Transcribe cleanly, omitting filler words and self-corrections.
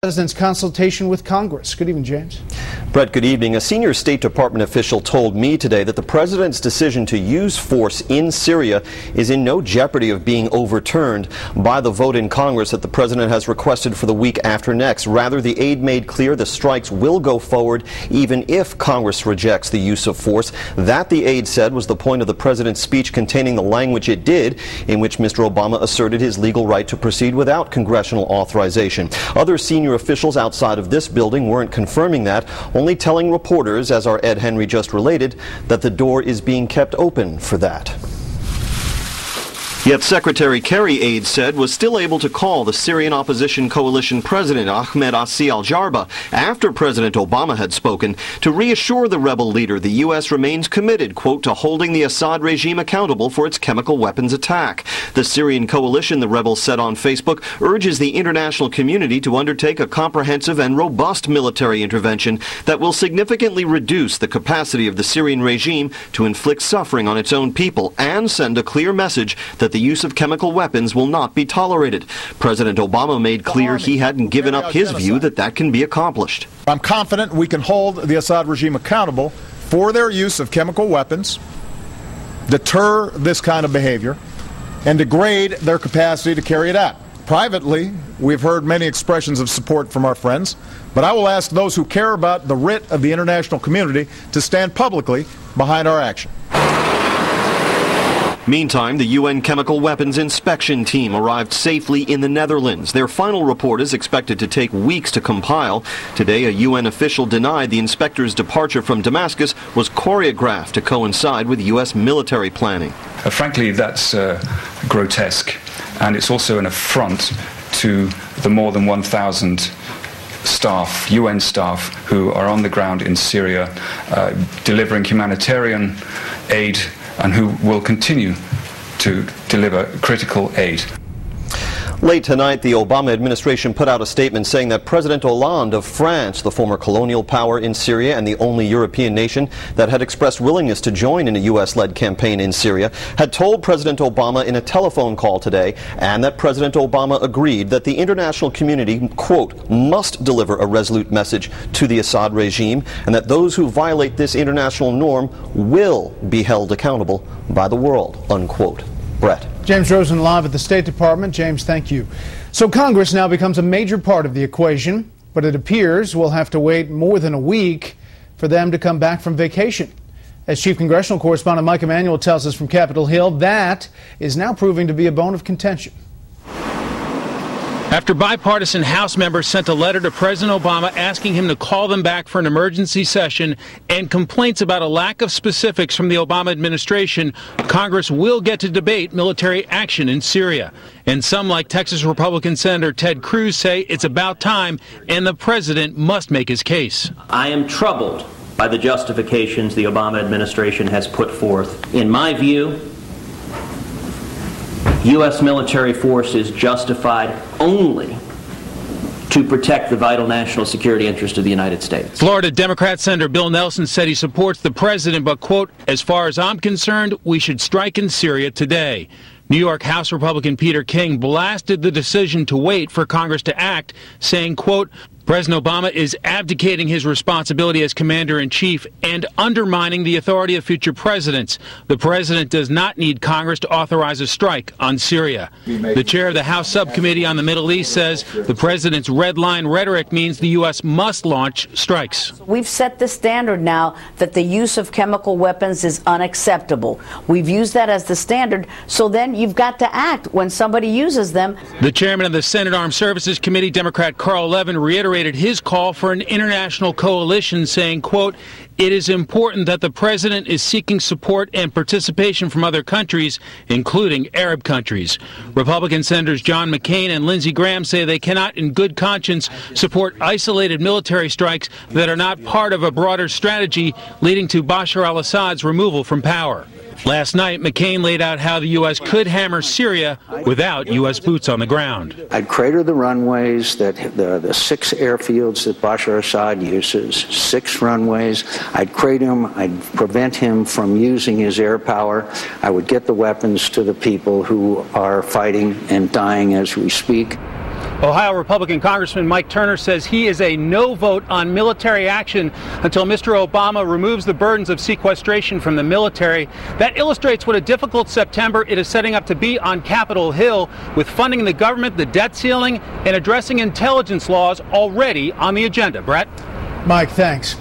President's consultation with Congress. Good evening, James. Brett, good evening. A senior State Department official told me today that the president's decision to use force in Syria is in no jeopardy of being overturned by the vote in Congress that the president has requested for the week after next. Rather, the aide made clear the strikes will go forward even if Congress rejects the use of force. That, the aide said, was the point of the president's speech containing the language it did, in which Mr. Obama asserted his legal right to proceed without congressional authorization. Other senior officials outside of this building weren't confirming that, only telling reporters, as our Ed Henry just related, that the door is being kept open for that. Yet Secretary Kerry, aides said, was still able to call the Syrian opposition coalition president Ahmed al-Jarba after President Obama had spoken to reassure the rebel leader the U.S. remains committed, quote, to holding the Assad regime accountable for its chemical weapons attack. The Syrian coalition, the rebels said on Facebook, urges the international community to undertake a comprehensive and robust military intervention that will significantly reduce the capacity of the Syrian regime to inflict suffering on its own people and send a clear message that the use of chemical weapons will not be tolerated. President Obama made clear he hadn't given up his view that that can be accomplished. I'm confident we can hold the Assad regime accountable for their use of chemical weapons, deter this kind of behavior, and degrade their capacity to carry it out. Privately, we've heard many expressions of support from our friends, but I will ask those who care about the writ of the international community to stand publicly behind our action. Meantime, the UN Chemical Weapons Inspection Team arrived safely in the Netherlands. Their final report is expected to take weeks to compile. Today, a UN official denied the inspector's departure from Damascus was choreographed to coincide with U.S. military planning. Frankly, that's grotesque, and it's also an affront to the more than 1,000 staff, UN staff, who are on the ground in Syria delivering humanitarian aid and who will continue to deliver critical aid. Late tonight, the Obama administration put out a statement saying that President Hollande of France, the former colonial power in Syria and the only European nation that had expressed willingness to join in a U.S.-led campaign in Syria, had told President Obama in a telephone call today, and that President Obama agreed that the international community, quote, must deliver a resolute message to the Assad regime, and that those who violate this international norm will be held accountable by the world, unquote. Brett. James Rosen live at the State Department. James, thank you. So Congress now becomes a major part of the equation, but it appears we'll have to wait more than a week for them to come back from vacation. As Chief Congressional Correspondent Mike Emanuel tells us from Capitol Hill, that is now proving to be a bone of contention. After bipartisan House members sent a letter to President Obama asking him to call them back for an emergency session and complaints about a lack of specifics from the Obama administration, Congress will get to debate military action in Syria. And some, like Texas Republican Senator Ted Cruz, say it's about time and the president must make his case. I am troubled by the justifications the Obama administration has put forth. In my view, U.S. military force is justified only to protect the vital national security interest of the United States. Florida Democrat Senator Bill Nelson said he supports the president, but, quote, as far as I'm concerned, we should strike in Syria today. New York House Republican Peter King blasted the decision to wait for Congress to act, saying, quote, President Obama is abdicating his responsibility as commander-in-chief and undermining the authority of future presidents. The president does not need Congress to authorize a strike on Syria. The chair of the House Subcommittee on the Middle East says the president's red line rhetoric means the U.S. must launch strikes. We've set the standard now that the use of chemical weapons is unacceptable. We've used that as the standard, so then you've got to act when somebody uses them. The chairman of the Senate Armed Services Committee, Democrat Carl Levin, reiterated his call for an international coalition, saying, quote, it is important that the president is seeking support and participation from other countries, including Arab countries. Republican Senators John McCain and Lindsey Graham say they cannot in good conscience support isolated military strikes that are not part of a broader strategy leading to Bashar al-Assad's removal from power. Last night, McCain laid out how the U.S. could hammer Syria without U.S. boots on the ground. I'd crater the runways, that the 6 airfields that Bashar Assad uses, 6 runways. I'd crater them. I'd prevent him from using his air power. I would get the weapons to the people who are fighting and dying as we speak. Ohio Republican Congressman Mike Turner says he is a no vote on military action until Mr. Obama removes the burdens of sequestration from the military. That illustrates what a difficult September it is setting up to be on Capitol Hill, with funding the government, the debt ceiling, and addressing intelligence laws already on the agenda. Brett? Mike, thanks.